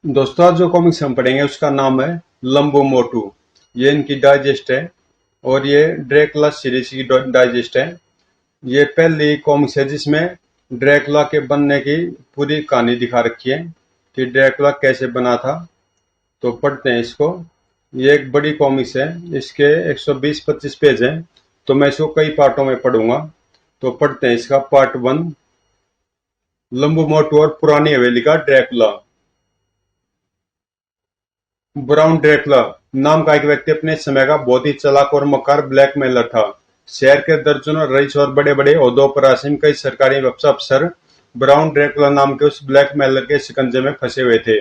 दोस्तों आज जो कॉमिक्स हम पढ़ेंगे उसका नाम है लंबो मोटू। ये इनकी डाइजेस्ट है और ये ड्रैकुला सीरीज की डाइजेस्ट है। ये पहली कॉमिक्स है जिसमें ड्रैकुला के बनने की पूरी कहानी दिखा रखी है कि ड्रैकुला कैसे बना था। तो पढ़ते हैं इसको। ये एक बड़ी कॉमिक्स है, इसके 120-25 पेज हैं, तो मैं इसको कई पार्टों में पढ़ूंगा। तो पढ़ते हैं इसका पार्ट 1, लंबू मोटू और पुरानी हवेली का ड्रैकुला। ब्राउन ड्रैकुला नाम का एक व्यक्ति अपने समय का बहुत ही चालाक और मक्कार ब्लैकमेलर था। शहर के दर्जनों रईस और बड़े बड़े ओहदों पर आसीन कई सरकारी अफसर ब्राउन ड्रैकुला नाम के उस ब्लैकमेलर के शिकंजे में फंसे हुए थे।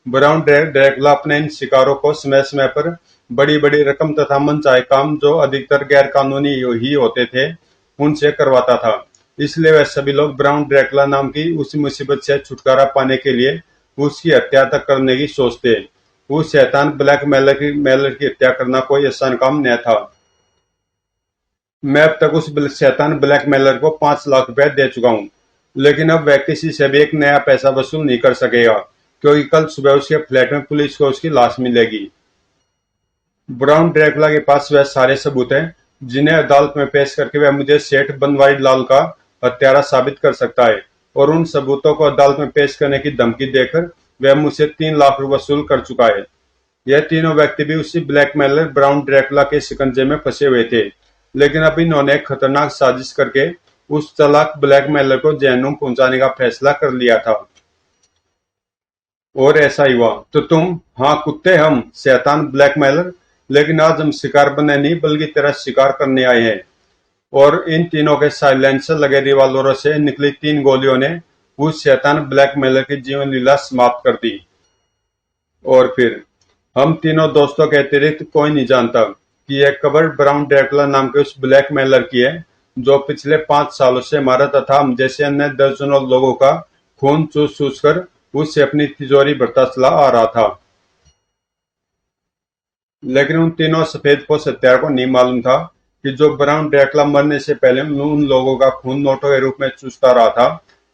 ब्राउन ड्रैकुला अपने इन शिकारों को समय समय पर बड़ी बड़ी रकम तथा मनचाहे काम, जो अधिकतर गैर कानूनी ही होते थे, उनसे करवाता था। इसलिए वह सभी लोग ब्राउन ड्रैकुला नाम की उस मुसीबत से छुटकारा पाने के लिए उसकी हत्या तक करने की सोचते। उस शैतान ब्लैकमेलर की हत्या करना कोई आसान काम न था। मैं अब तक उस शैतान ब्लैकमेलर को 5 लाख रुपए दे चुका हूँ, लेकिन अब वह किसी से भी एक नया पैसा वसूल नहीं कर सकेगा, क्योंकि कल सुबह उसके फ्लैट में पुलिस को उसकी लाश मिलेगी। ब्राउन ड्रैकुला के पास वह सारे सबूत हैं जिन्हें अदालत में पेश करके वह मुझे सेठ बनवारी लाल का हत्यारा साबित कर सकता है, और उन सबूतों को अदालत में पेश करने की धमकी देकर वह मुझसे 3 लाख रुपए वसूल कर चुका है। यह तीनों व्यक्ति भी उसी ब्लैकमेलर ब्राउन ड्रैकुला के शिकंजे में फंसे हुए थे, लेकिन अब इन्होंने एक खतरनाक साजिश करके उस चालाक ब्लैकमेलर को जहन्नुम पहुंचाने का फैसला कर लिया था। और ऐसा ही हुआ। तो तुम, हाँ कुत्ते, हम शैतान ब्लैकमेलर, लेकिन आज हम शिकार बनने नहीं बल्कि तेरा शिकार करने आए हैं। और इन तीनों के साइलेंसर लगे रिवॉल्वरों से निकली 3 गोलियों ने उस शैतान ब्लैकमेलर की जीवन लीला समाप्त कर दी। और फिर हम तीनों दोस्तों के अतिरिक्त कोई नहीं जानता कि यह कबर ब्राउन ड्रैकुला नाम के उस ब्लैकमेलर की है, जो पिछले 5 सालों से हमारा तथा हम जैसे अन्य दर्जनों लोगों का खून चूस चूस कर उससे अपनी तिजोरी भरता चला आ रहा था। लेकिन उन तीनों सफेदपोश हत्यारों को नहीं मालूम था कि जो ब्राउन ड्रैकुला मरने से पहले उन लोगों का खून नोटों के रूप में चूसता रहा था,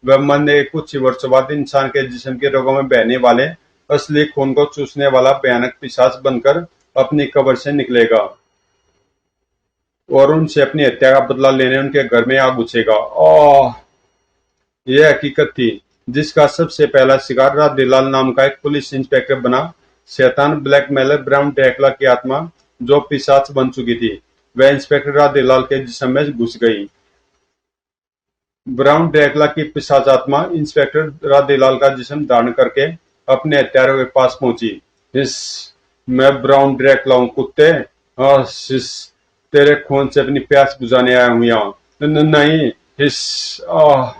वह मरने के कुछ ही वर्षों बाद इंसान के जिस्म के रगों में बहने वाले असली खून को चूसने वाला भयानक पिशाच बनकर अपनी कब्र से निकलेगा और उनसे अपनी हत्या का बदला लेने उनके घर में आग उछेगा। यह हकीकत थी जिसका सबसे पहला शिकार राधेलाल नाम का एक पुलिस इंस्पेक्टर बना। शैतान ब्लैकमेलर ब्राउन ड्रैकुला की आत्मा, जो पिशाच बन चुकी थी, वह इंस्पेक्टर राधेलाल के जिस्म में घुस गई। ब्राउन ड्रैकुला की पिशाच आत्मा इंस्पेक्टर राधेलाल का जिस्म धारण करके अपने हत्यारों के पास पहुंची। इस मैं ब्राउन ड्रैकुला हूं कुत्ते, हिस तेरे खून से अपनी प्यास बुझाने आया हूं यहाँ। नहीं, हिस आह।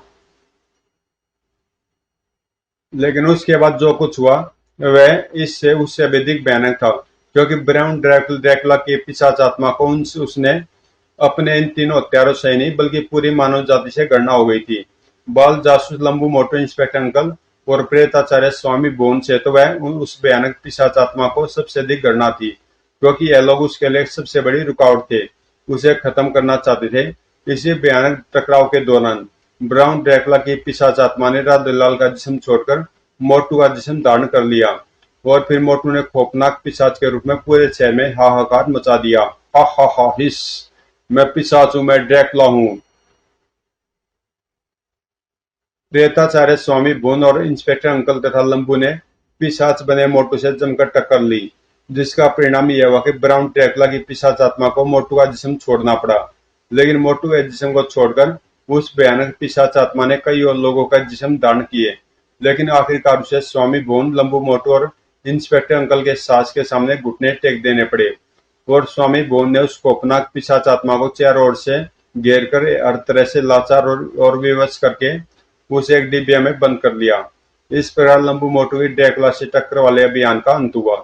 लेकिन उसके बाद जो कुछ हुआ वह इससे उससे भी अधिक भयानक था, क्योंकि ब्राउन ड्रैकुला की पिशाच आत्मा को उसने अपने इन तीनों हत्यारों से ही नहीं बल्कि पूरी मानव जाति से घृणा हो गई थी। बाल जासूस लंबू मोटू इंस्पेक्टर अंकल और प्रेताचार्य स्वामी बोन से तो वह उस भयानक पिशाच आत्मा को सबसे अधिक घृणा थी, क्योंकि यह लोग उसके लिए सबसे बड़ी रुकावट थे, उसे खत्म करना चाहते थे। इसी भयानक टकराव के दौरान ब्राउन ड्रैकुला की पिशाच आत्मा ने राधेलाल का जिस्म छोड़कर मोटू का जिस्म धारण कर लिया, और फिर मोटू ने खौफनाक पिशाच के रूप में पूरे शहर में हाहाकार मचा दिया। हा हा हा हिस, मैं पिशाच हूं, मैं ड्रैकुला हूं। प्रेताचार्य स्वामी बोन और इंस्पेक्टर अंकल तथा लंबू ने पिशाच बने मोटू से जमकर टक्कर ली, जिसका परिणाम यह हुआ कि ब्राउन ड्रैकुला की पिशाच आत्मा को मोटू का जिस्म छोड़ना पड़ा। लेकिन मोटू के जिस्म को छोड़कर उस भयानक पिशाच आत्मा ने कई और लोगों का जिस्म धारण किए, लेकिन आखिरकार उसे स्वामी बोन, लंबू मोटू और इंस्पेक्टर अंकल के सास के सामने घुटने टेक देने पड़े, और स्वामी बोन ने उस खौफनाक पिशाच आत्मा को चारों ओर से घेर कर हर तरह से लाचार और विवश करके उसे एक डिबिया में बंद कर लिया। इस प्रकार लंबू मोटू की ड्रैकुला से टक्कर वाले अभियान का अंत हुआ।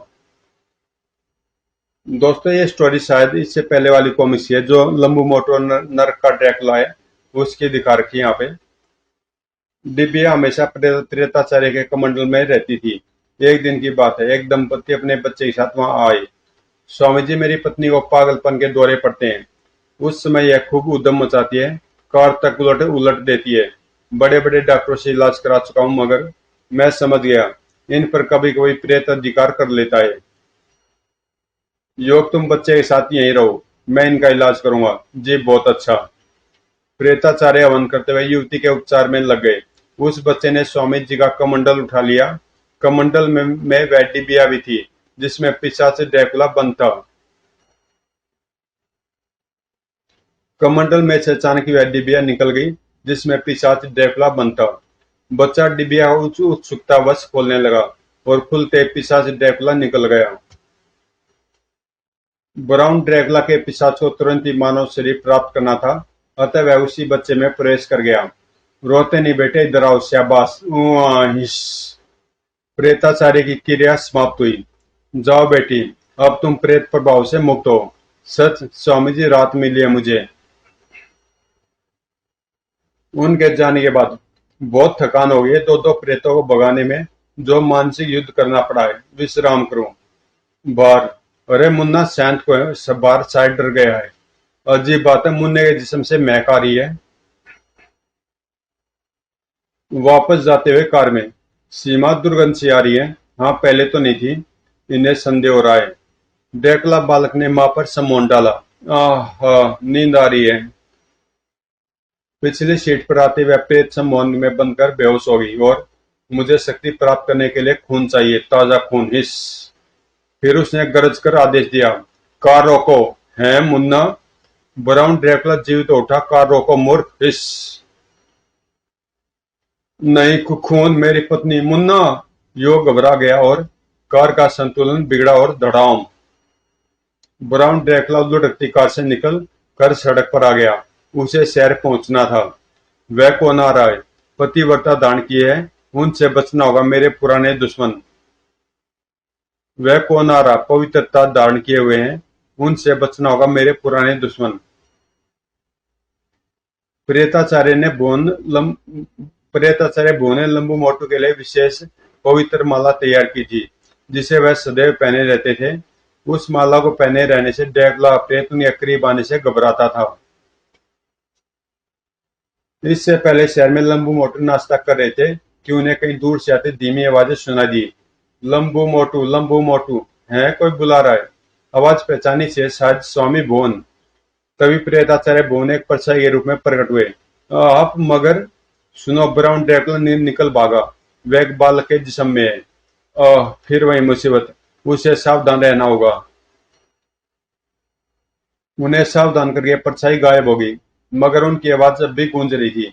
दोस्तों ये स्टोरी शायद इससे पहले वाली कॉमिक्स है, जो लंबू मोटू और नरक का ड्रैकुला है, उसकी दिखा रखी है यहाँ पे। डिबिया हमेशा प्रेताचार्य के कमंडल में रहती थी। एक दिन की बात है, एक दंपति अपने बच्चे के साथ वहां आए। स्वामी जी, मेरी पत्नी को पागलपन के दौरे पड़ते हैं। उस समय यह खूब उद्यम मचाती है, कार तक उलट उलट देती है। बड़े बड़े डॉक्टरों से इलाज करा चुका हूं, मगर मैं समझ गया इन पर कभी कभी प्रेत अधिकार कर लेता है। योग, तुम बच्चे के साथ यहीं रहो, मैं इनका इलाज करूंगा। जी बहुत अच्छा। प्रेताचार्य हवन करते हुए युवती के उपचार में लग गए। उस बच्चे ने स्वामी जी का कमंडल उठा लिया। कमंडल में वह डिबिया भी थी जिसमें पिशाच ड्रैकुला बंद था। कमंडल में से अचानक वह डिबिया निकल गई जिसमें पिशाच ड्रैकुला बंद था। बच्चा डिबिया उत्सुकतावश खोलने लगा और खुलते पिशाच ड्रैकुला निकल गया। ब्राउन ड्रैकुला के पिशाच को तुरंत ही मानव शरीर प्राप्त करना था, अतः वह उसी बच्चे में प्रवेश कर गया। रोते नहीं बेटे, इधर आओ, शाबाश। हिस। प्रेताचार्य की क्रिया समाप्त हुई। जाओ बेटी, अब तुम प्रेत प्रभाव से मुक्त हो। सच स्वामी जी, रात मिली है मुझे। उनके जाने के बाद बहुत थकान हो गई है। दो दो प्रेतों को भगाने में जो मानसिक युद्ध करना पड़ा है, विश्राम करो। बार, अरे मुन्ना शांत को है, सब बार शायद डर गया है। अजीब बात है, मुन्ने के जिस्म से महक आ रही है। वापस जाते हुए कार में सीमा दुर्गंध सी आ रही है। हाँ, पहले तो नहीं थी। इन्हें संदेह हो रहा है। ड्रैकुला बालक ने मां पर समोन डाला। आह, नींद आ रही है। पिछली सीट पर आते हुए प्रेत समोन में बंधकर बेहोश हो गई और मुझे शक्ति प्राप्त करने के लिए खून चाहिए, ताजा खून। हिस। फिर उसने गरज कर आदेश दिया, कार रोको। है मुन्ना? ब्राउन ड्रैकुला जीवित उठा। कार रोको मूर्ख। हिस। नहीं, खून मेरी पत्नी मुन्ना। यो घबरा गया और कार का संतुलन बिगड़ा और धड़ाम। ब्राउन ड्रैकुला लुढ़कती कार से निकल कर सड़क पर आ गया। उसे शहर पहुंचना था। वह कौन आ रहा है? पतिव्रता दान किए है, उनसे बचना होगा मेरे पुराने दुश्मन। वह कौन आ रहा? पवित्रता धारण किए हुए हैं, उनसे बचना होगा मेरे पुराने दुश्मन। प्रेताचार्य ने प्रेताचार्य भुवन ने लंबू मोटू के लिए विशेष पवित्र माला तैयार की थी, जिसे वह सदैव पहने रहते थे। उस माला को पहने रहने से ड्रैकुला प्रेत उन्हें करीब आने से घबराता था। इससे पहले शहर में लंबू मोटू नाश्ता कर रहे थे कि उन्हें कहीं दूर से आती धीमी आवाजें सुनाई दी। लंबू मोटू, है कोई बुला रहा है। आवाज पहचानी से शायद स्वामी भुवन। तभी प्रेताचार्य भुवन एक परछाई के रूप में प्रकट हुए। आप मगर सुनो, ब्राउन ड्रैकुला निकल भागा। वह एक बालक के जिस्म में है। फिर वही मुसीबत। उसे सावधान रहना होगा। उन्हें सावधान करके परछाई गायब हो गई, मगर उनकी आवाज अब भी गूंज रही थी।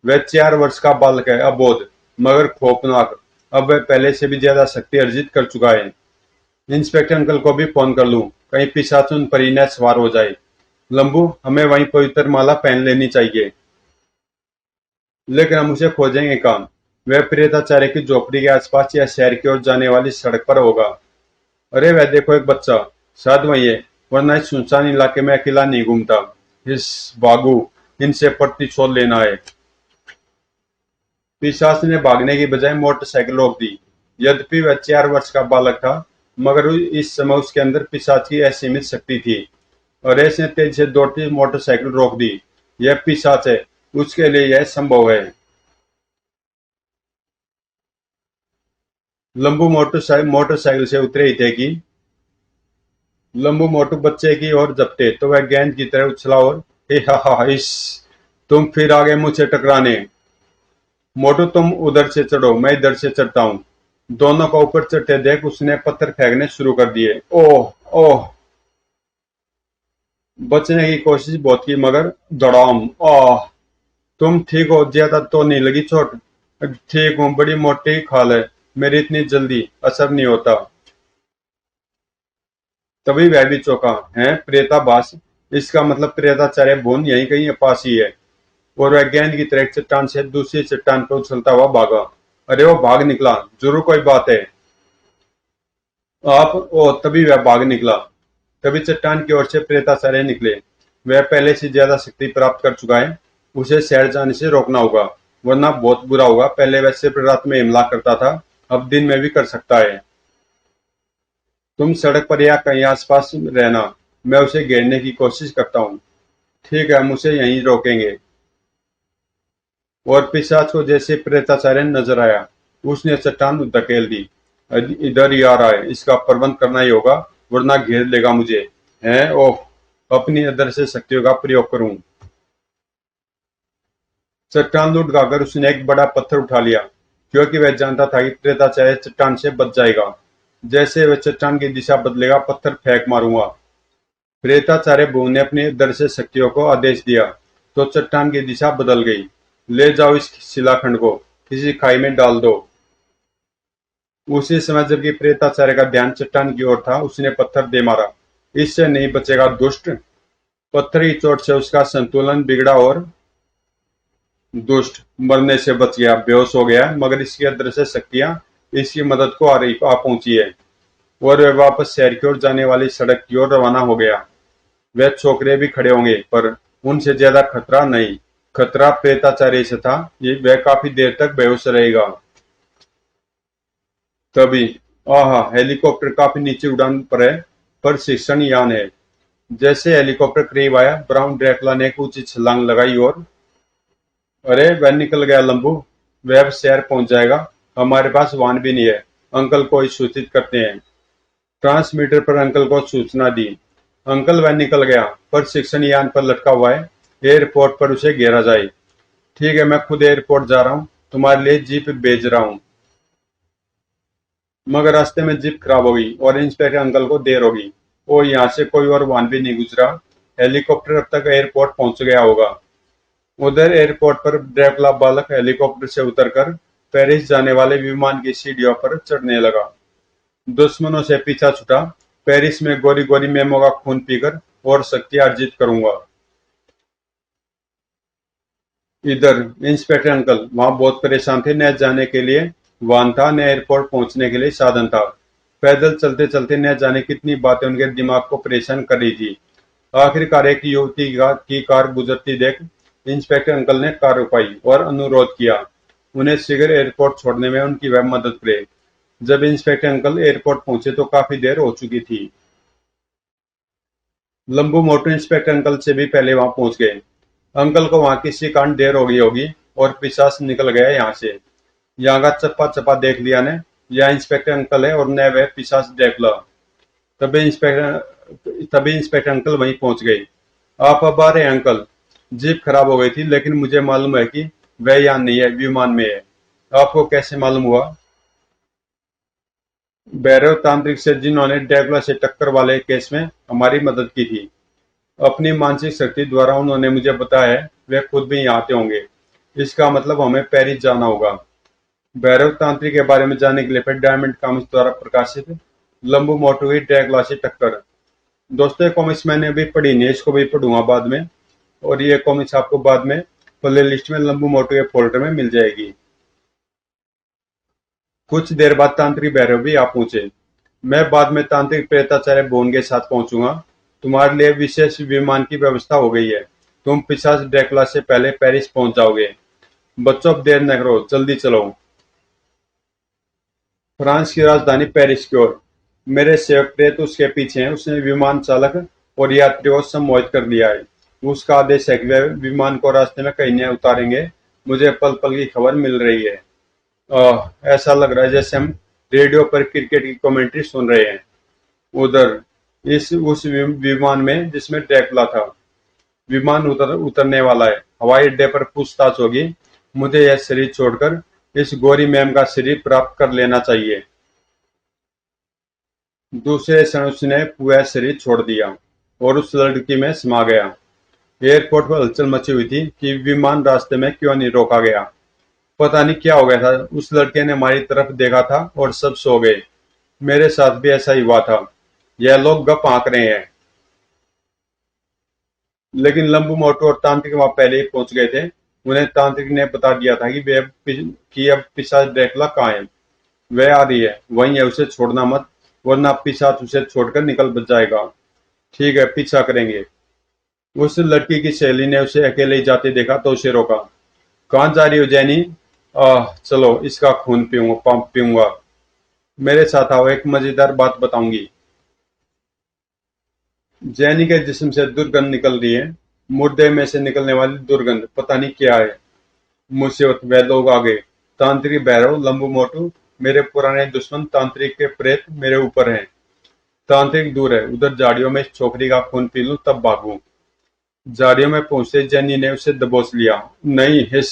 वह 4 वर्ष का बालक है, अबोध मगर खौफनाक। अब वह पहले से भी ज्यादा शक्ति अर्जित कर चुका है। इंस्पेक्टर अंकल को भी फोन कर लूं, कहीं पिशाच उन पर ही न सवार हो जाए। लंबू, हमें वहीं पवित्र माला पहन लेनी चाहिए, लेकिन हम उसे खोजेंगे कहाँ? वह प्रेताचार्य की झोपड़ी के आसपास या शहर की ओर जाने वाली सड़क पर होगा। अरे वह देखो, एक बच्चा। शायद वही है, वरना इस सुनसान इलाके में अकेला नहीं घूमता। इस बागू, इनसे प्रतिशोध लेना है। पिशाच ने भागने की बजाय मोटरसाइकिल रोक दी। यद्यपि वह 4 वर्ष का बालक था, मगर इस समय उसके अंदर पिशाच की असीमित शक्ति थी। और ऐसे तेजी से दौड़ती मोटरसाइकिल रोक दी। यह पिशाच है, उसके लिए यह संभव है। लंबू मोटरसाइकिल से उतरे ही थे कि लंबू मोटू बच्चे की ओर झपटे तो वह गेंद की तरह उछला और हे हा हा इस। तुम फिर आ गए मुझसे टकराने। मोटू, तुम उधर से चढ़ो, मैं इधर से चढ़ता हूँ। दोनों को ऊपर चढ़ते देख उसने पत्थर फेंकने शुरू कर दिए। ओह ओह। बचने की कोशिश बहुत की, मगर दड़ाम। आह। तुम ठीक हो? ज्यादा तो नहीं लगी चोट? ठीक हूँ, बड़ी मोटी खाल है, मेरी इतनी जल्दी असर नहीं होता। तभी वह भी चौंका। है प्रेताभास? इसका मतलब प्रेताचार्य भुवन यहीं कहीं पास ही है। और वह गेंद की तरह एक चट्टान से दूसरी चट्टान पर उछलता हुआ भागा। अरे वो भाग निकला, जरूर कोई बात है। आप ओ तभी वह भाग निकला। तभी चट्टान की ओर से प्रेताचार्य निकले। वह पहले से ज्यादा शक्ति प्राप्त कर चुका है। उसे शहर जाने से रोकना होगा, वरना बहुत बुरा होगा। पहले वह सिर्फ रात में हमला करता था, अब दिन में भी कर सकता है। तुम सड़क पर या कहीं आसपास रहना, मैं उसे घेरने की कोशिश करता हूँ। ठीक है, हम उसे यहीं रोकेंगे। और पिशाच को जैसे प्रेताचार्य नजर आया, उसने चट्टान धकेल दी। इधर ही आ रहा है, इसका प्रबंध करना ही होगा वरना घेर लेगा मुझे। है ओह, अपनी अदृश्य शक्तियों का प्रयोग करूं। चट्टान लुढ़ गाकर उसने एक बड़ा पत्थर उठा लिया, क्योंकि वह जानता था कि प्रेताचार्य चट्टान से बच जाएगा। जैसे वह चट्टान की दिशा बदलेगा, पत्थर फेंक मारूंगा। प्रेताचार्य भुवन ने अपनी दृश्य शक्तियों को आदेश दिया तो चट्टान की दिशा बदल गई। ले जाओ इस शिलाखंड को, किसी खाई में डाल दो। उसी समय जबकि प्रेताचार्य का ध्यान चट्टान की ओर था, उसने पत्थर दे मारा। इससे नहीं बचेगा दुष्ट। पत्थर की चोट से उसका संतुलन बिगड़ा और दुष्ट मरने से बच गया, बेहोश हो गया, मगर इसकी अदृश्य शक्तियां इसकी मदद को आ पहुंची है और वह वापस शहर की ओर जाने वाली सड़क की ओर रवाना हो गया। वह छोकरे भी खड़े होंगे, पर उनसे ज्यादा खतरा नहीं। खतरा प्रेताचार्य से था, ये वह काफी देर तक बेहोश रहेगा। तभी आहा, हेलीकॉप्टर काफी नीचे उड़ान पर है, पर शिक्षण यान है। जैसे हेलीकॉप्टर करीब आया, ब्राउन ड्रैकुला ने एक ऊंची छलांग लगाई और अरे वह निकल गया लंबू। वह अब शहर पहुंच जाएगा। हमारे पास वाहन भी नहीं है। अंकल को ही सूचित करते हैं। ट्रांसमीटर पर अंकल को सूचना दी। अंकल वह निकल गया, पर शिक्षण यान पर लटका हुआ है। एयरपोर्ट पर उसे घेरा जाए। ठीक है, मैं खुद एयरपोर्ट जा रहा हूँ, तुम्हारे लिए जीप भेज रहा हूँ। मगर रास्ते में जीप खराब हो गई और इंस्पेक्टर अंकल को देर होगी। और यहाँ से कोई और वाहन भी नहीं गुजरा। हेलीकॉप्टर अब तक एयरपोर्ट पहुंच गया होगा। उधर एयरपोर्ट पर ड्रैकुला बालक हेलीकॉप्टर से उतरकर पेरिस जाने वाले विमान की सीढ़ियों पर चढ़ने लगा। दुश्मनों से पीछा छुटा। पेरिस में गोरी गोरी मेमो का खून पीकर और शक्ति अर्जित करूंगा। इधर इंस्पेक्टर अंकल वहां बहुत परेशान थे। न जाने के लिए वाहन था, न एयरपोर्ट पहुंचने के लिए साधन था। पैदल चलते चलते न जाने कितनी बातें उनके दिमाग को परेशान कर रही थी। आखिरकार एक युवती की कार गुजरती देख इंस्पेक्टर अंकल ने कार रुकवाई और अनुरोध किया उन्हें शीघ्र एयरपोर्ट छोड़ने में उनकी वह मदद करे। जब इंस्पेक्टर अंकल एयरपोर्ट पहुंचे तो काफी देर हो चुकी थी। लंबू मोटू इंस्पेक्टर अंकल से भी पहले वहां पहुंच गए। अंकल को वहां किसी कारण देर हो गई होगी और पिशाच निकल गया यहाँ से। यहाँ का चप्पा चप्पा देख लिया ने। यह इंस्पेक्टर अंकल है और न वह पिशाच ड्रैकुला। तभी इंस्पेक्टर अंकल वहीं पहुंच गए। आप अब आ रहे हैं अंकल? जीप खराब हो गई थी, लेकिन मुझे मालूम है कि वह यहाँ नहीं है, विमान में है। आपको कैसे मालूम हुआ? भैरव तांत्रिक से, जिन्होंने ड्रैकुला से टक्कर वाले केस में हमारी मदद की थी। अपनी मानसिक शक्ति द्वारा उन्होंने मुझे बताया है वे खुद भी यहाँ आते होंगे। इसका मतलब हमें पेरिस जाना होगा। भैरव तांत्रिक के बारे में जानने के लिए फिर डायमंड कॉमिक्स द्वारा प्रकाशित लंबू मोटू की ड्रैकुला से टक्कर। दोस्तों, ये कॉमिक्स मैंने अभी पढ़ी नहीं है, इसको भी पढ़ूंगा बाद में। और ये कॉमिक्स आपको बाद में प्ले लिस्ट में लंबू मोटू के फोल्डर में मिल जाएगी। कुछ देर बाद तांत्रिक भैरव भी आ पहुंचे। मैं बाद में तांत्रिक प्रेताचार्य भुवन के साथ पहुंचूंगा। तुम्हारे लिए विशेष विमान की व्यवस्था हो गई है। तुम पिशाच ड्रैकुला से पहले पेरिस पहुंच जाओगे। बच्चों, अब देर न करो, जल्दी चलो। फ्रांस की राजधानी पेरिस की ओर। मेरे सेवक प्रेत उसके पीछे हैं। उसने विमान चालक और यात्रियों को सम्मोहित कर लिया है। उसका आदेश है कि वे विमान को रास्ते में कहीं नहीं उतारेंगे। मुझे पल पल की खबर मिल रही है। ऐसा लग रहा है जैसे हम रेडियो पर क्रिकेट की कमेंट्री सुन रहे हैं। उधर उस विमान में जिसमें ड्रैकुला था। विमान उतरने वाला है। हवाई अड्डे पर पूछताछ होगी। मुझे यह शरीर छोड़कर इस गोरी मैम का शरीर प्राप्त कर लेना चाहिए। दूसरे क्षण उसने पूरा शरीर छोड़ दिया और उस लड़की में समा गया। एयरपोर्ट पर हलचल मची हुई थी कि विमान रास्ते में क्यों नहीं रोका गया। पता नहीं क्या हो गया था। उस लड़के ने हमारी तरफ देखा था और सब सो गए। मेरे साथ भी ऐसा ही हुआ था। यह लोग गप आंक रहे हैं। लेकिन लंबू मोटू और तांत्रिक वहां पहले ही पहुंच गए थे। उन्हें तांत्रिक ने बता दिया था कि अब पिशाच ड्रैकुला कहाँ है। वह आ रही है, वहीं है, उसे छोड़ना मत, वरना पिशाच उसे छोड़कर निकल बच जाएगा। ठीक है, पीछा करेंगे। उस लड़की की सहेली ने उसे अकेले ही जाते देखा तो उसे रोका। कहाँ जा रही हो जैनी? चलो इसका खून पीऊंगा, पंप पीऊंगा। मेरे साथ आओ, एक मजेदार बात बताऊंगी। जैनी के जिस्म से दुर्गंध निकल रही है। मुर्दे में से निकलने वाली दुर्गंध, पता नहीं क्या है। मुसीबत, वह लोग आ गए। तांत्रिक भैरव, लंबू मोटू, मेरे पुराने दुश्मन तांत्रिक के प्रेत मेरे ऊपर हैं। तांत्रिक दूर है, उधर झाड़ियों में इस छोकरी का खून पी लूं तब भागूं। झाड़ियों में पहुंचते जेनी ने उसे दबोच लिया। नहीं, हिस।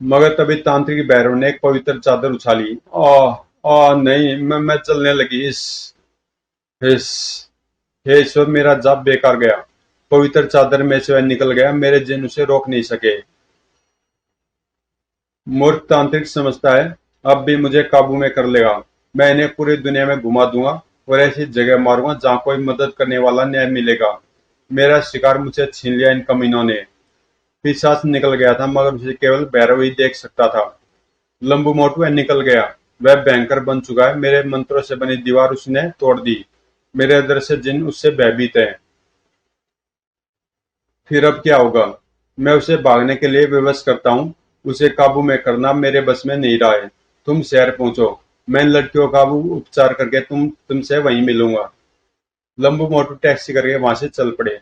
मगर तभी तांत्रिक भैरव ने एक पवित्र चादर उछाली। नहीं, मैं चलने लगी। हिस। हे ईश्वर, मेरा जाप बेकार गया। पवित्र चादर में से वह निकल गया, मेरे जिन उसे रोक नहीं सके। मूर्ख तांत्रिक समझता है अब भी मुझे काबू में कर लेगा। मैं इन्हें पूरी दुनिया में घुमा दूंगा और ऐसी जगह मारूंगा जहां कोई मदद करने वाला न्याय मिलेगा। मेरा शिकार मुझे छीन लिया इन कमीनों ने। पिशाच निकल गया था, मगर उसे केवल भैरव ही देख सकता था। लंबू मोटू वह निकल गया। वह भयंकर बन चुका है। मेरे मंत्रों से बनी दीवार उसने तोड़ दी। मेरे अदृश्य जिन उससे भयभीत है। फिर अब क्या होगा? मैं उसे भागने के लिए विवश करता हूँ। उसे काबू में करना मेरे बस में नहीं रहा है। तुम शहर पहुंचो। मैं इन लड़कियों का उपचार करके तुमसे वहीं मिलूंगा। लंबू मोटू टैक्सी करके वहां से चल पड़े।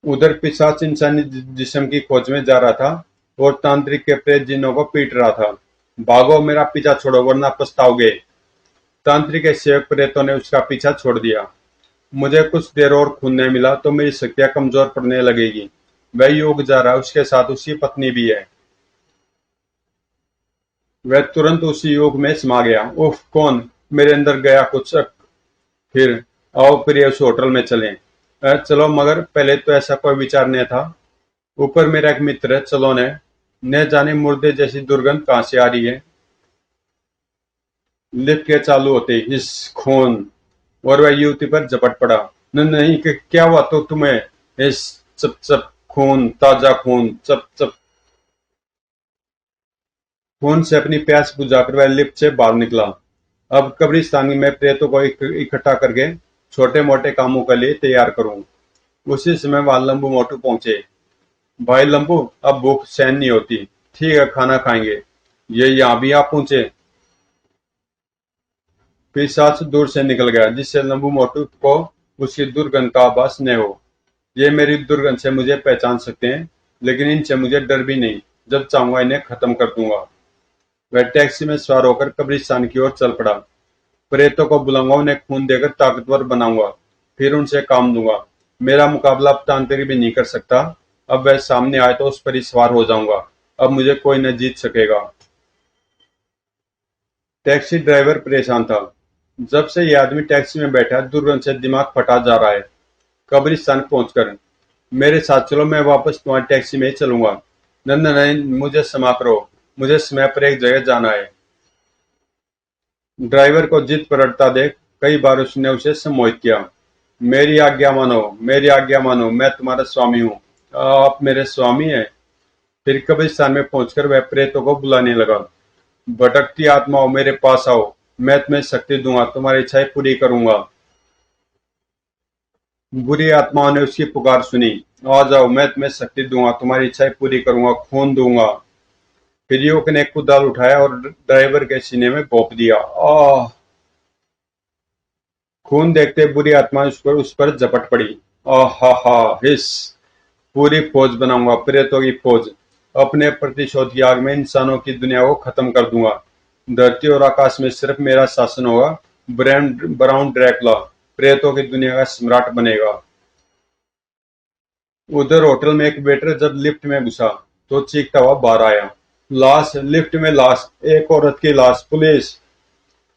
उधर पिशाच इंसानी जिस्म की खोज में जा रहा था और तांत्रिक के प्रेत जिन्नों को पीट रहा था। भागो, मेरा पीछा छोड़ो वरना पछताओगे। तांत्रिक के सेवक प्रेतों ने उसका पीछा छोड़ दिया। मुझे कुछ देर और खून नहीं मिला तो मेरी शक्तियां कमजोर पड़ने लगेगी। वह युग जा रहा है, उसके साथ उसकी पत्नी भी है। वह तुरंत उसी युग में समा गया। उफ, कौन? मेरे अंदर गया कुछ। फिर आओ प्रिय, उस होटल में चलें। चलो, मगर पहले तो ऐसा कोई विचार नहीं था। ऊपर मेरा एक मित्र है, चलो न जाने मुर्दे जैसी दुर्गंध कहाँ से आ रही है। लिफ्ट के चालू होते ही इस खून और वह युवती पर झपट पड़ा। नहीं, क्या हुआ तो तुम्हें? इस चप चप खून, ताजा खून, चप चप। खून से अपनी प्यास बुझाकर वह लिफ्ट से बाहर निकला। अब कब्रिस्तान में प्रेतों को इकट्ठा करके छोटे मोटे कामों के लिए तैयार करूं। उसी समय वहां लंबू मोटू पहुंचे। भाई लंबू, अब भूख सहन नहीं होती। ठीक है, खाना खाएंगे। ये यहाँ भी आप पहुंचे। पिशाच दूर से निकल गया, जिससे लंबू मोटू को उसकी दुर्गंध का आभास न हो। ये मेरी दुर्गंध से मुझे पहचान सकते हैं, लेकिन इनसे मुझे डर भी नहीं। जब चाहूंगा इन्हें खत्म कर दूंगा। वह टैक्सी में सवार होकर कब्रिस्तान की ओर चल पड़ा। प्रेतों को बुलाऊंगा, उन्हें खून देकर ताकतवर बनाऊंगा, फिर उनसे काम लूंगा। मेरा मुकाबला अब तांत्रिक भी नहीं कर सकता। अब वह सामने आए तो उस पर ही सवार हो जाऊंगा। अब मुझे कोई न जीत सकेगा। टैक्सी ड्राइवर परेशान था। जब से ये आदमी टैक्सी में बैठा है, दुर्गंध से दिमाग फटा जा रहा है। कब्रिस्तान पहुंचकर मेरे साथ चलो, मैं वापस तुम्हारी टैक्सी में ही चलूंगा। नहीं नहीं, मुझे क्षमा करो, मुझे समय पर एक जगह जाना है। ड्राइवर को जिद पर अड़ता देख कई बार उसने उसे सम्मोहित किया। मेरी आज्ञा मानो, मेरी आज्ञा मानो, मैं तुम्हारा स्वामी हूँ। आप मेरे स्वामी हैं। फिर कब्रिस्तान में पहुंचकर वह प्रेतों को बुलाने लगा। भटकती आत्माओं, मेरे पास आओ। मैं तुम्हें शक्ति दूंगा, तुम्हारी इच्छाएं पूरी करूंगा। बुरी आत्माओं ने उसकी पुकार सुनी। आ जाओ, मैं तुम्हें शक्ति दूंगा, तुम्हारी इच्छाएं पूरी करूंगा, खून दूंगा। फिर युवक ने कुदाल उठाया और ड्राइवर के सीने में घोंप दिया। आह! खून देखते बुरी आत्मा उस पर झपट पड़ी। हा हा, हिस। पूरी फौज बनाऊंगा, प्रेतों की फौज। अपने प्रतिशोध की आग में इंसानों की दुनिया को खत्म कर दूंगा। धरती और आकाश में सिर्फ मेरा शासन होगा। ब्राउन ड्रैकुला प्रेतों की दुनिया का सम्राट बनेगा। उधर होटल में एक वेटर जब लिफ्ट में घुसा तो चीखता हुआ बाहर आया। लाश, लिफ्ट में लाश, एक औरत की लाश, पुलिस।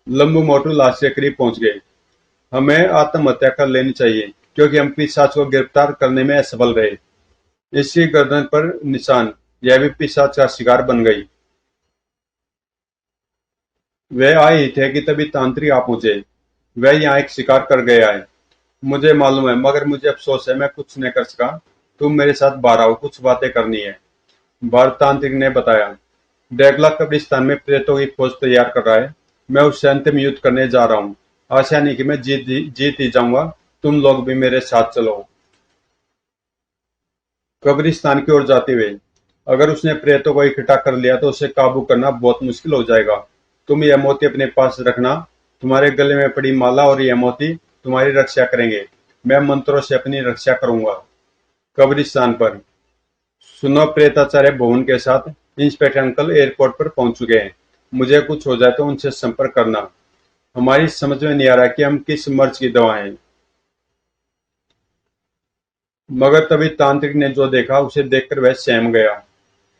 लंबू मोटू लाश के करीब पहुंच गए। हमें आत्महत्या कर लेनी चाहिए, क्योंकि हम पिशाच को गिरफ्तार करने में असफल रहे। इसकी गर्दन पर निशान, यह भी पिशाच का शिकार बन गई। वह आए ही थे कि तभी तांत्रिक आ पहुंचे। वह यहाँ एक शिकार कर गया है। मुझे मालूम है, मगर मुझे अफसोस है, मैं कुछ नहीं कर सका। तुम मेरे साथ बाहर आओ, कुछ बातें करनी है। भारत तांत्रिक ने बताया। ड्रैकुला कब्रिस्तान में प्रेतों की खोज तैयार कर रहा है। मैं उससे अंतिम युद्ध करने जा रहा हूँ। आशा नहीं कि मैं जीत ही जाऊंगा। तुम लोग भी मेरे साथ चलो। कब्रिस्तान की ओर जाते हुए, अगर उसने प्रेतों को इकट्ठा कर लिया तो उसे काबू करना बहुत मुश्किल हो जाएगा। तुम यह मोती अपने पास रखना। तुम्हारे गले में पड़ी माला और यह मोती तुम्हारी रक्षा करेंगे। मैं मंत्रों से अपनी रक्षा करूंगा। कब्रिस्तान पर सुनो, प्रेताचार्य भुवन के साथ इंस्पेक्टर अंकल एयरपोर्ट पर पहुंच चुके हैं। मुझे कुछ हो जाए तो उनसे संपर्क करना। हमारी समझ में नहीं आ रहा कि हम किस मर्ज की दवा हैं। मगर तभी तांत्रिक ने जो देखा उसे देखकर वह सहम गया।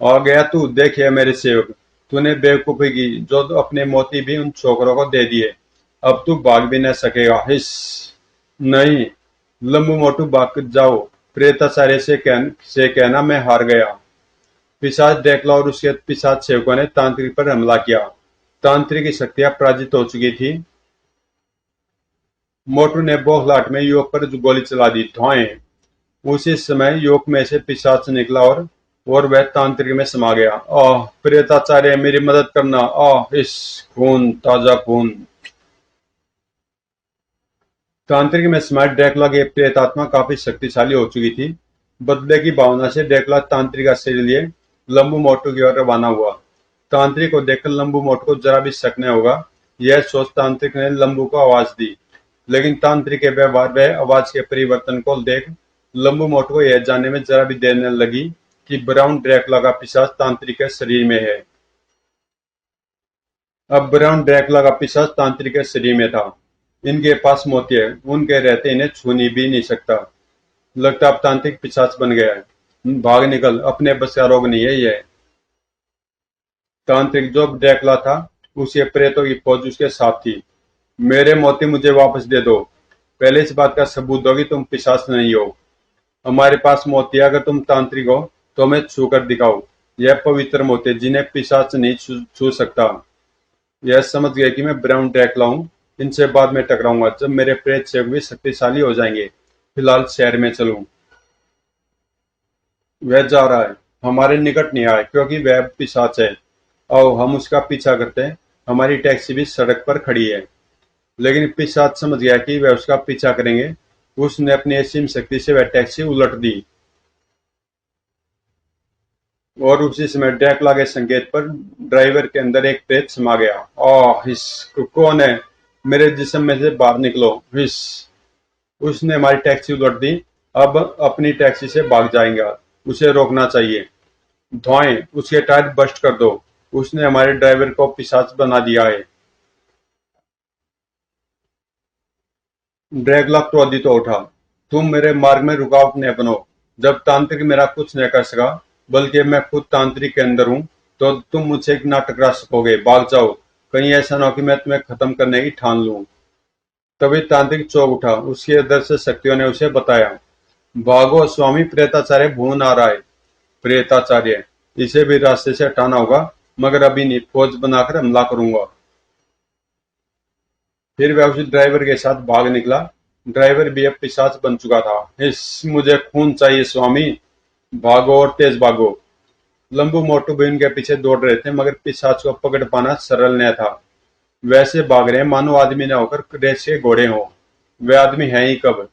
आ गया तू, देखिए मेरे सेवक, तूने बेवकूफी की जो तो अपने मोती भी उन छोकरों को दे दिए। अब तू भाग भी न सकेगा। हिस। नहीं, लंबू मोटू भाग जाओ। प्रेताचार्य से कहना मैं हार गया। पिशाच ड्रैकुला और उसके पिशाच सेवकों ने तांत्रिक पर हमला किया। तांत्रिक की शक्तियां पराजित हो चुकी थी। मोटू ने बौखलाहट में युवक पर गोली चला दी। धौएं। उसी समय युवक में से पिशाच निकला और वह तांत्रिक में समा गया। आह प्रेताचार्य, मेरी मदद करना। आह इस खून, ताजा खून। तांत्रिक में समाये ड्रैकुला की प्रेतात्मा काफी शक्तिशाली हो चुकी थी। बदले की भावना से ड्रैकुला तांत्रिक का शरीर लिए लंबू मोटू की ओर रवाना हुआ। तांत्रिक को देखकर लंबू मोटू को जरा भी शक न होगा, यह सोच तांत्रिक ने लंबू को आवाज दी। लेकिन तांत्रिक के व्यवहार व आवाज के परिवर्तन को देख लंबू मोटू को यह जानने में जरा भी देर न लगी कि ब्राउन ड्रैकुला का पिशाच तांत्रिक के शरीर में है। अब ब्राउन ड्रैकुला का पिशाच तांत्रिक के शरीर में था। इनके पास मोती है, उनके रहते इन्हें छूनी भी नहीं सकता। लगता अब तांत्रिक पिशाच बन गया है। भाग निकल, अपने बस का रोग नहीं है यह। तांत्रिक जो ड्रैकुला था, उसके प्रेतों की फौज उसके साथ थी। मेरे मोती मुझे वापस दे दो। पहले इस बात का सबूत दो कि तुम पिशाच नहीं हो। हमारे पास मोती है, अगर तुम तांत्रिक हो तो हमें छू कर दिखाओ। यह पवित्र मोती जिन्हें पिशाच नहीं छू सकता। यह समझ गए कि मैं ब्राउन ड्रैकुला हूँ। इनसे बाद में टकराऊंगा जब मेरे प्रेत सेवक भी शक्तिशाली हो जाएंगे। फिलहाल शहर में चलूं। वह जा रहा है, हमारे निकट नहीं आए क्योंकि वह पिशाच है। आओ हम उसका पीछा करते हैं। हमारी टैक्सी भी सड़क पर खड़ी है। लेकिन पिशाच समझ गया कि वह उसका पीछा करेंगे। उसने अपनी असीम शक्ति से वह टैक्सी उलट दी और उसी समय ड्रैकुला के संकेत पर ड्राइवर के अंदर एक प्रेत समा गया। हिस। कौन है? मेरे जिस्म में से बाहर निकलो। हिस। उसने हमारी टैक्सी उलट दी। अब अपनी टैक्सी से भाग जाएगा। उसे रोकना चाहिए। धुआं, उसके टायर बस्ट कर दो। उसने हमारे ड्राइवर को पिशाच बना दिया है। ड्रैकुला क्रोधित हो उठा। तुम मेरे मार्ग में रुकावट न बनो। जब तांत्रिक मेरा कुछ न कर सका, बल्कि मैं खुद तांत्रिक के अंदर हूँ, तो तुम मुझसे एक ना टकरा सकोगे। भाग जाओ, कहीं ऐसा ना हो कि मैं तुम्हें खत्म करने की ठान लूं। तभी तांत्रिक चौंक उठा। उसके अदृश्य शक्तियों ने उसे बताया, भागो, स्वामी प्रेताचार्य भून आ रहा है। प्रेताचार्य, इसे भी रास्ते से हटाना होगा, मगर अभी नहीं, फौज बनाकर हमला करूंगा। फिर वह उस ड्राइवर के साथ भाग निकला। ड्राइवर भी अब पिशाच बन चुका था। इस मुझे खून चाहिए स्वामी। भागो और तेज भागो। लंबू मोटू भी उनके पीछे दौड़ रहे थे, मगर पिशाच को पकड़ पाना सरल न था। वैसे भाग रहे मानो आदमी न होकर रेस के घोड़े हों। वे आदमी हैं ही कब?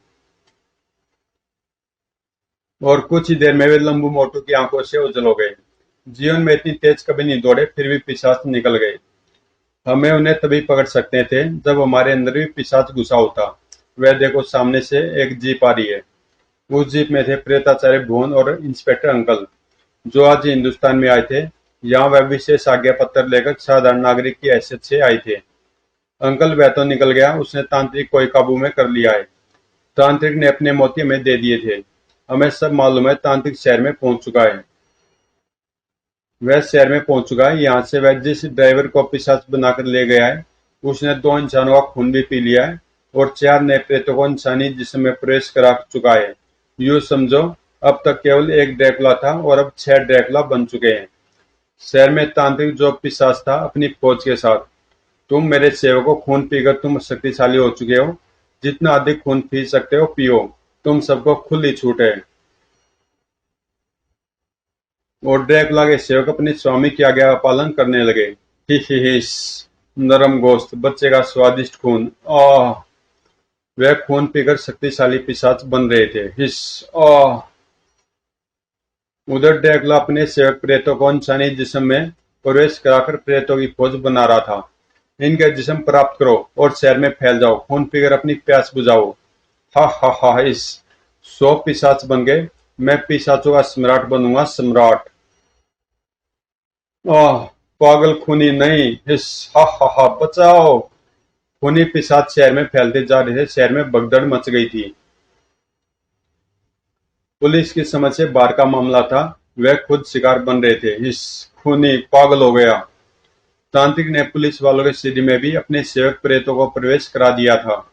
और कुछ ही देर में वे लंबू मोटू की आंखों से ओझल हो गए। जीवन में इतनी तेज कभी नहीं दौड़े, फिर भी पिशाच निकल गए। हमें उन्हें तभी पकड़ सकते थे जब हमारे अंदर भी पिशाच घुसा होता। वह देखो, सामने से एक जीप आ रही है। उस जीप में थे प्रेताचार्य भुवन और इंस्पेक्टर अंकल, जो आज हिंदुस्तान में आए थे। यहाँ वह विशेष आज्ञा पत्र लेकर साधारण नागरिक की हैसियत से आए थे। अंकल, वह तो निकल गया, उसने तांत्रिक को ही काबू में कर लिया है। तांत्रिक ने अपने मोती हमें दे दिए थे। हमें सब मालूम है, तांत्रिक शहर में पहुंच चुका है। वह शहर में पहुंच चुका है। यहाँ से वह जिस ड्राइवर को पिशाच बनाकर ले गया है, उसने 2 इंसानों का खून भी पी लिया है और 4 नए प्रेतों को इंसानी जिस्म में प्रवेश करा चुका है। यूं समझो, अब तक केवल एक ड्रैकुला था और अब 6 ड्रैकुला बन चुके हैं। शहर में तांत्रिक जो पिशाच था अपनी फौज के साथ। तुम मेरे सेवकों, खून पीकर तुम शक्तिशाली हो चुके हो। जितना अधिक खून पी सकते हो पियो। तुम सबको खुली छूट है। और ड्रैकुला के सेवक अपने स्वामी की आज्ञा का पालन करने लगे। ही ही हिस। नरम गोश्त, बच्चे का स्वादिष्ट खून। आह। वह खून पीकर शक्तिशाली पिशाच बन रहे थे। हिस। आह। उधर ड्रैकुला अपने सेवक प्रेतों को इंसानी जिस्म में प्रवेश कराकर प्रेतों की फौज बना रहा था। इनके जिस्म प्राप्त करो और शहर में फैल जाओ। खून पीकर अपनी प्यास बुझाओ। हा हा हा। इस 100 पिशाच बन गए। मैं पिशाचों का सम्राट बनूंगा, सम्राट। आह, पागल खूनी नहीं, हिस, हा हा हा, बचाओ। खूनी पिशाच शहर में फैलते जा रहे थे। शहर में भगदड़ मच गई थी। पुलिस की समझ से बाहर का मामला था। वे खुद शिकार बन रहे थे। हिस, खूनी पागल हो गया। तांत्रिक ने पुलिस वालों के शिविर में भी अपने सेवक प्रेतों को प्रवेश करा दिया था।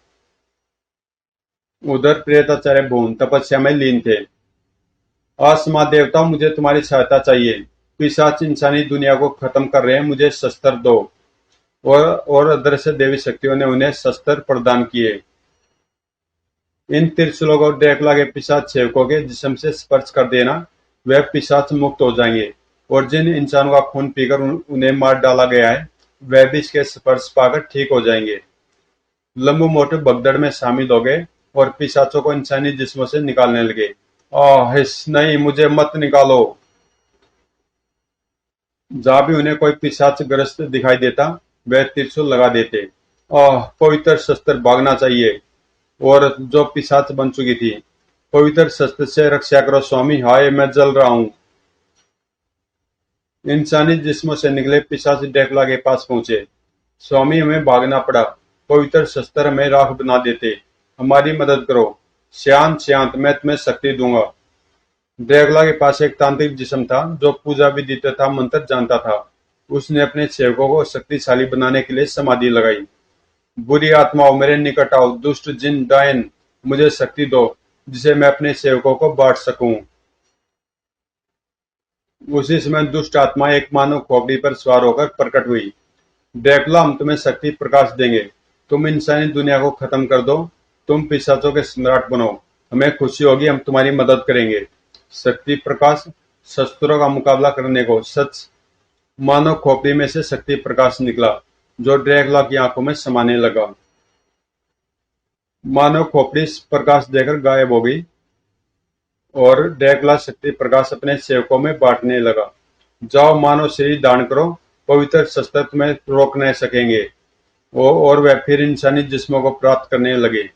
उधर प्रेताचार्य भुवन तपस्या में लीन थे। आसमां देवता, मुझे तुम्हारी सहायता चाहिए। पिशाच इंसानी दुनिया को खत्म कर रहे हैं, मुझे शस्त्र दो। और अदृश्य देवी शक्तियों ने उन्हें शस्त्र प्रदान किए। इन त्रिशूलों को ड्रैकुला के पिशाच सेवकों के जिस्म से स्पर्श कर देना, वे पिशाच मुक्त हो जाएंगे। और जिन इंसानों का खून पीकर उन्हें मार डाला गया है, वे भी इसके स्पर्श पाकर ठीक हो जाएंगे। लंबू मोटू भगदड़ में शामिल हो गए और पिशाचों को इंसानी जिस्मों से निकालने लगे। आह, हिस, नहीं, मुझे मत निकालो। जहां भी उन्हें कोई पिशाच ग्रस्त दिखाई देता, वे त्रिशूल लगा देते। आह, पवित्र शस्त्र, भागना चाहिए। और जो पिशाच बन चुकी थी, पवित्र शस्त्र से रक्षा करो स्वामी, हाय मैं जल रहा हूं। इंसानी जिस्मों से निकले पिशाच ड्रैकुला के पास पहुंचे। स्वामी, हमें भागना पड़ा। पवित्र शस्त्र हमें राख बना देते। हमारी मदद करो। शांत शांत, मैं तुम्हें शक्ति दूंगा। ड्रैकुला के पास एक तांत्रिक जिस्म था जो पूजा विधि तथा मंत्र जानता था। उसने अपने सेवकों को शक्तिशाली बनाने के लिए समाधि लगाई। बुरी आत्माओं, मेरे निकट आओ। दुष्ट जिन डायन, मुझे शक्ति दो जिसे मैं अपने सेवकों को बांट सकूं। उसी समय दुष्ट आत्मा एक मानव खोपड़ी पर सवार होकर प्रकट हुई। ड्रैकुला, हम तुम्हें शक्ति प्रकाश देंगे। तुम इंसानी दुनिया को खत्म कर दो। तुम पिशाचों के सम्राट बनो। हमें खुशी होगी, हम तुम्हारी मदद करेंगे। शक्ति प्रकाश, शस्त्रों का मुकाबला करने को सच। मानव खोपड़ी में से शक्ति प्रकाश निकला जो ड्रैकुला की आंखों में समाने लगा। मानव खोपड़ी प्रकाश देकर गायब हो गई और ड्रैकुला शक्ति प्रकाश अपने सेवकों में बांटने लगा। जाओ, मानव शरीर धारण करो। पवित्र शस्त्र तुम्हें रोक नहीं सकेंगे। और वह फिर इंसानी जिस्मों को प्राप्त करने लगे।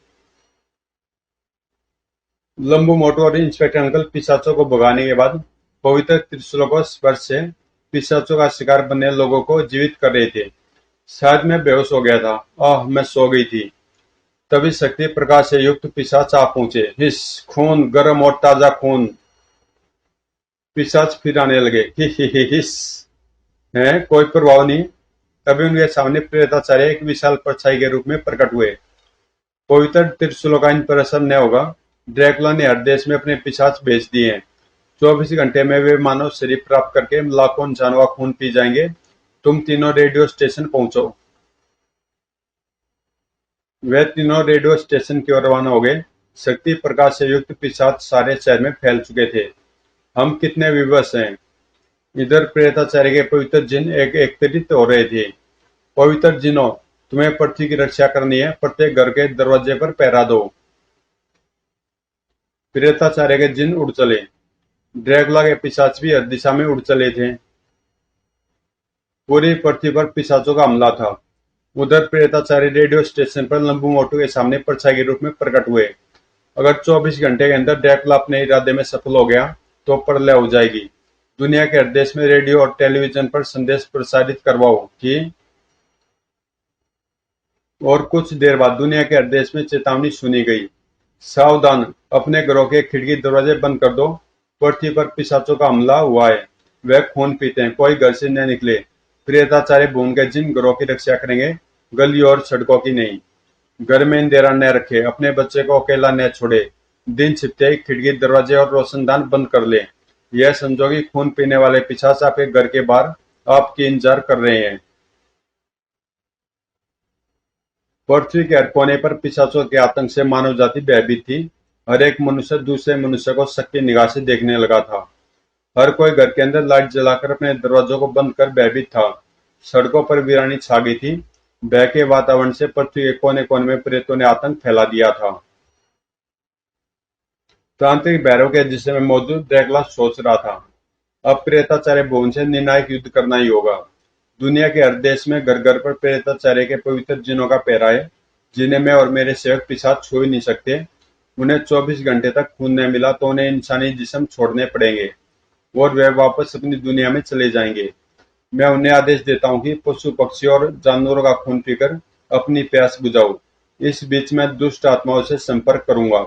लंबू मोटू और इंस्पेक्टर अंकल पिशाचों को भगाने के बाद पवित्र त्रिशूलों को स्पर्श से पिशाचों का शिकार बनने लोगों को जीवित कर रहे थे। शायद मैं बेहोश हो गया था। आह, मैं सो गई थी। तभी शक्ति प्रकाश से युक्त पिशाच आ पहुंचे। हिस, खून, गर्म और ताजा खून। पिशाच फिर आने लगे। ही हिस, है कोई प्रभाव नहीं। तभी उनके सामने प्रेताचार्य एक विशाल परछाई के रूप में प्रकट हुए। पवित्र त्रिशूलों का इन पर असर न होगा। ड्रैकुला ने हर देश में अपने पिशाच भेज दिए हैं। 24 घंटे में वे मानव शरीर प्राप्त करके लाखों इंसानों का खून पी जाएंगे। तुम तीनों रेडियो स्टेशन पहुंचो। वे तीनों रेडियो स्टेशन की ओर रवाना हो गए। शक्ति प्रकाश से युक्त पिशाच सारे शहर में फैल चुके थे। हम कितने विवश हैं। इधर प्रेताचार्य के पवित्र जिन एक एकत्रित हो रहे थे। पवित्र जिनों, तुम्हें पृथ्वी की रक्षा करनी है। प्रत्येक घर के दरवाजे पर पहरा दो। प्रेताचार्य के जिन उड़ चले। ड्रैकुला के पिशाच भी हर दिशा में उड़ चले थे। पूरी पृथ्वी पर पिशाचों का हमला था। उधर प्रेताचार्य रेडियो स्टेशन पर लंबू मोटू के सामने परछाई के रूप में प्रकट हुए। अगर 24 घंटे के अंदर ड्रैकुला अपने इरादे में सफल हो गया तो प्रलय हो जाएगी। दुनिया के हर देश में रेडियो और टेलीविजन पर संदेश प्रसारित करवाओ कि। और कुछ देर बाद दुनिया के हर देश में चेतावनी सुनी गई। सावधान, अपने घरों के खिड़की दरवाजे बंद कर दो। पृथ्वी पर पिशाचों का हमला हुआ है। वे खून पीते हैं, कोई घर से न निकले। प्रेताचार्य भून के जिन घरों की रक्षा करेंगे, गलियों और सड़कों की नहीं। घर में अंधेरा न रखे, अपने बच्चे को अकेला न छोड़े। दिन छिपते ही खिड़की दरवाजे और रोशनदान बंद कर ले। यह समझो कि खून पीने वाले पिशाच आपके घर के बाहर आपकी इंतजार कर रहे हैं। पृथ्वी के हर कोने पर पिशाचों के आतंक से मानव जाति भयभीत थी। हर एक मनुष्य दूसरे मनुष्य को शक की निगाह से देखने लगा था। हर कोई घर के अंदर लाइट जलाकर अपने दरवाजों को बंद कर भयभीत था। सड़कों पर वीरानी छा गई थी। भय के वातावरण से पृथ्वी के कोने कोने में प्रेतों ने आतंक फैला दिया था। तांत्रिक भैरव के जिस्म में मौजूद ड्रैकुला सोच रहा था, अब प्रेताचार्य भुवन से निर्णायक युद्ध करना ही होगा। दुनिया के हर देश में घर घर पर प्रेताचार्य के पवित्र जिनों का पहरा है, जिन्हें मैं और मेरे सेवक पिशाच छू ही नहीं सकते। उन्हें 24 घंटे तक खून न मिला तो उन्हें इंसानी जिस्म छोड़ने पड़ेंगे और वे वापस अपनी दुनिया में चले जाएंगे। मैं उन्हें आदेश देता हूँ कि पशु पक्षी और जानवरों का खून पीकर अपनी प्यास बुझाओ। इस बीच मैं दुष्ट आत्माओं से संपर्क करूंगा।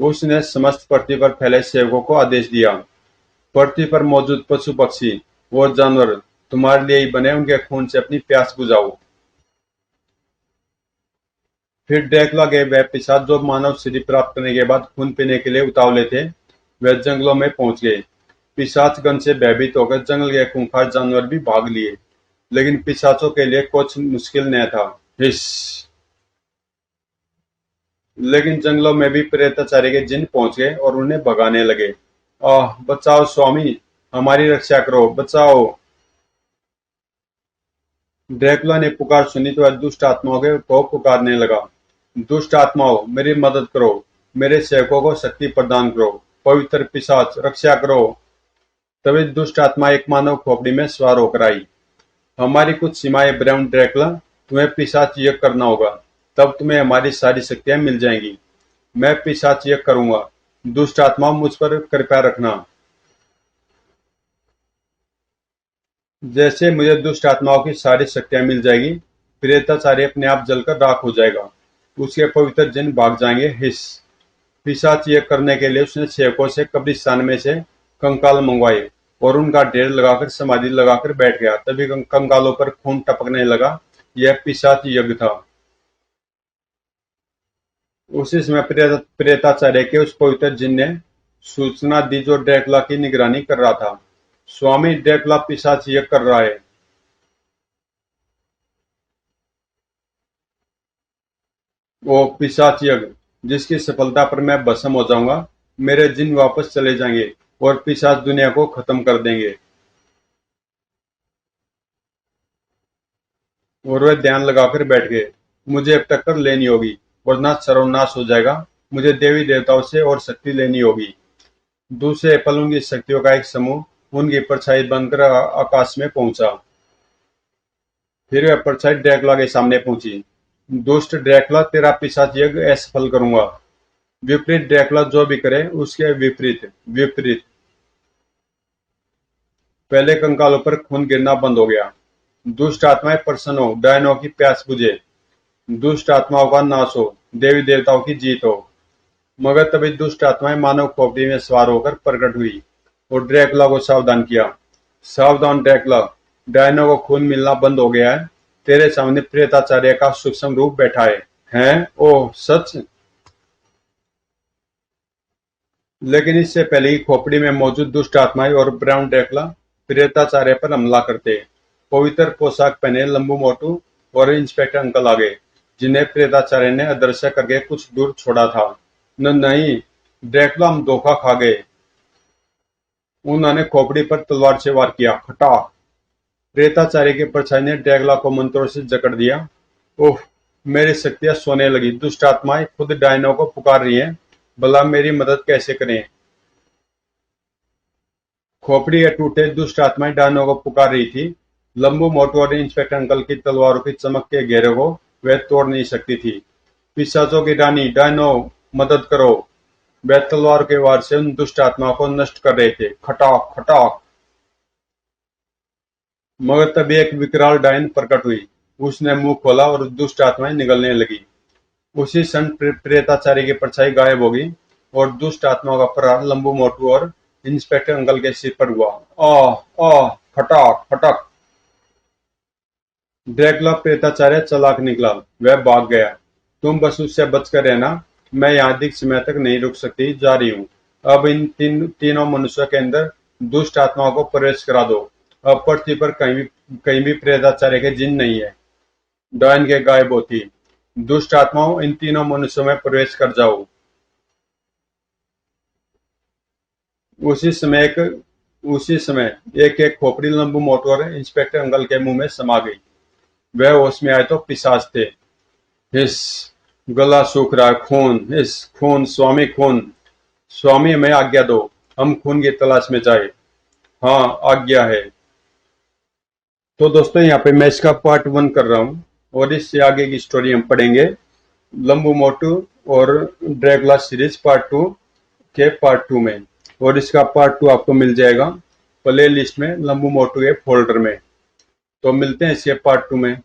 उसने समस्त पृथ्वी पर फैले सेवकों को आदेश दिया, पृथ्वी पर मौजूद पशु पक्षी और जानवर तुम्हारे लिए ही बने, उनके खून से अपनी प्यास बुझाओ। फिर ड्रैकुला के वह पिशाच जो मानव शरीर प्राप्त करने के बाद खून पीने के लिए उतावले थे, वे जंगलों में पहुंच गए। पिशाचगण से भयभीत होकर जंगल के खूंखार जानवर भी भाग लिए, लेकिन पिशाचों के लिए कुछ मुश्किल न था। हिस लेकिन जंगलों में भी प्रेताचार्य के जिन पहुंच गए और उन्हें भगाने लगे। आह, बचाओ स्वामी, हमारी रक्षा करो, बचाओ। ड्रैकुला ने पुकार सुनी तो वह दुष्ट आत्माओं को पुकारने लगा, दुष्ट आत्माओं, मेरी मदद करो, मेरे सेवकों को शक्ति प्रदान करो, पवित्र पिशाच रक्षा करो। तभी दुष्ट आत्मा एक मानव खोपड़ी में सवार होकर आई। हमारी कुछ सीमाएं ब्राउन ड्रैकुला, तुम्हें पिशाच यज्ञ करना होगा, तब तुम्हें हमारी सारी शक्तियां मिल जाएंगी। मैं पिशाच यज्ञ करूंगा, दुष्ट आत्मा मुझ पर कृपा रखना। जैसे मुझे दुष्ट आत्माओं की सारी शक्तियां मिल जाएगी, प्रेताचार्य अपने आप जलकर राख हो जाएगा, उसके पवित्र जिन भाग जाएंगे। हिस पिशाच ये करने के लिए उसने सेवकों से कब्रिस्तान में से कंकाल मंगवाए और उनका ढेर लगाकर समाधि लगाकर बैठ गया। तभी कंकालों पर खून टपकने लगा। यह पिशाच यज्ञ था। उसी समय प्रेताचार्य के उस पवित्र जिन ने सूचना दी जो ड्रैकुला की निगरानी कर रहा था, स्वामी, ड्रैकुला पिशाच यज्ञ कर रहा है। वो पिशाच यज्ञ जिसकी सफलता पर मैं भस्म हो जाऊंगा, मेरे जिन वापस चले जाएंगे और पिशाच दुनिया को खत्म कर देंगे। और वे ध्यान लगाकर बैठ गए। मुझे अब टक्कर लेनी होगी वरना सर्वनाश हो जाएगा। मुझे देवी देवताओं से और शक्ति लेनी होगी। दूसरे पल उनकी शक्तियों का एक समूह उनकी परछाई बनकर आकाश में पहुंचा। फिर वह परछाई ड्रैकुला के सामने पहुंची। दुष्ट ड्रैकुला, तेरा पिशाच यज्ञ असफल करूंगा। विपरीत ड्रैकुला जो भी करे उसके विपरीत विपरीत। पहले कंकालों पर खून गिरना बंद हो गया। दुष्ट आत्माएं प्रसन्न हो, डायनों की प्यास बुझे, दुष्ट आत्माओं का नाश हो, देवी देवताओं की जीत हो। मगर तभी दुष्ट आत्माएं मानव खोपड़ी में सवार होकर प्रकट हुई और ड्रैकुला को सावधान किया। सावधान ड्रैकुला, डायनो को खून मिलना बंद हो गया है। तेरे सामने प्रेताचार्य का सूक्ष्म रूप बैठा है। हैं? ओह सच? लेकिन इससे पहले ही खोपड़ी में मौजूद दुष्ट आत्माएं और ब्राउन ड्रैकुला प्रेताचार्य पर हमला करते। पवित्र पोशाक पहने लंबू मोटू और इंस्पेक्टर अंकल आ गए, जिन्हें प्रेताचार्य ने अदृश्य करके कुछ दूर छोड़ा था। नहीं, ड्रैकुला, हम धोखा खा गए। उन्होंने खोपड़ी पर तलवार से वार किया। खटाक! प्रेताचार्य की परछाई ने ड्रैकुला को मंत्रों से जकड़ दिया। ओह, मेरी शक्तियां सोने लगी। दुष्ट आत्माएं खुद डायनो को पुकार रही हैं। भला मेरी मदद कैसे करें? खोपड़ी के टूटे दुष्ट आत्माएं डायनो को पुकार रही थी। लंबू मोटू और इंस्पेक्टर अंकल की तलवारों की चमक के घेरे को वह तोड़ नहीं सकती थी। पिशाचों की रानी, डायनो, मदद करो! वह तलवार के वार से उन दुष्ट आत्माओं को नष्ट कर रहे थे। खटाक खटाक! मगर तभी एक विकराल डायन प्रकट हुई। उसने मुंह खोला और दुष्ट आत्माएं निगलने लगी। उसी क्षण प्रेताचार्य की परछाई गायब हो गई और दुष्ट आत्माओं का प्रहार लंबू मोटू और इंस्पेक्टर अंकल के सिर पर हुआ। आह आह! फटाक फटक! ड्रैकुला प्रेताचार्य चालाक निकला। वह भाग गया। तुम बस उससे बचकर रहना। मैं यहाँ अधिक समय तक नहीं रुक सकती, जा रही हूँ। अब इन तीनों मनुष्यों के अंदर दुष्ट आत्माओं को प्रवेश करा दो। अब पृथ्वी पर कहीं भी प्रेताचार्य के जिन नहीं है। डायन के गायब होती। दुष्ट आत्माओं, इन तीनों मनुष्यों में प्रवेश कर जाओ। उसी समय एक उसी समय एक एक खोपड़ी लंबू मोटू और इंस्पेक्टर अंकल के मुंह में समा गई। वह होश में आए तो पिशाच थे। हिस! गला सूख रहा है। खून! हिस! खून! स्वामी, खून! स्वामी, हमें आज्ञा दो, हम खून की तलाश में जाए। हाँ, आज्ञा है। तो दोस्तों, यहाँ पे मैं इसका पार्ट 1 कर रहा हूँ और इससे आगे की स्टोरी हम पढ़ेंगे लंबू मोटू और ड्रैकुला सीरीज पार्ट 2 के पार्ट 2 में। और इसका पार्ट 2 आपको मिल जाएगा प्ले लिस्ट में लंबू मोटू के फोल्डर में। तो मिलते हैं इसके पार्ट 2 में।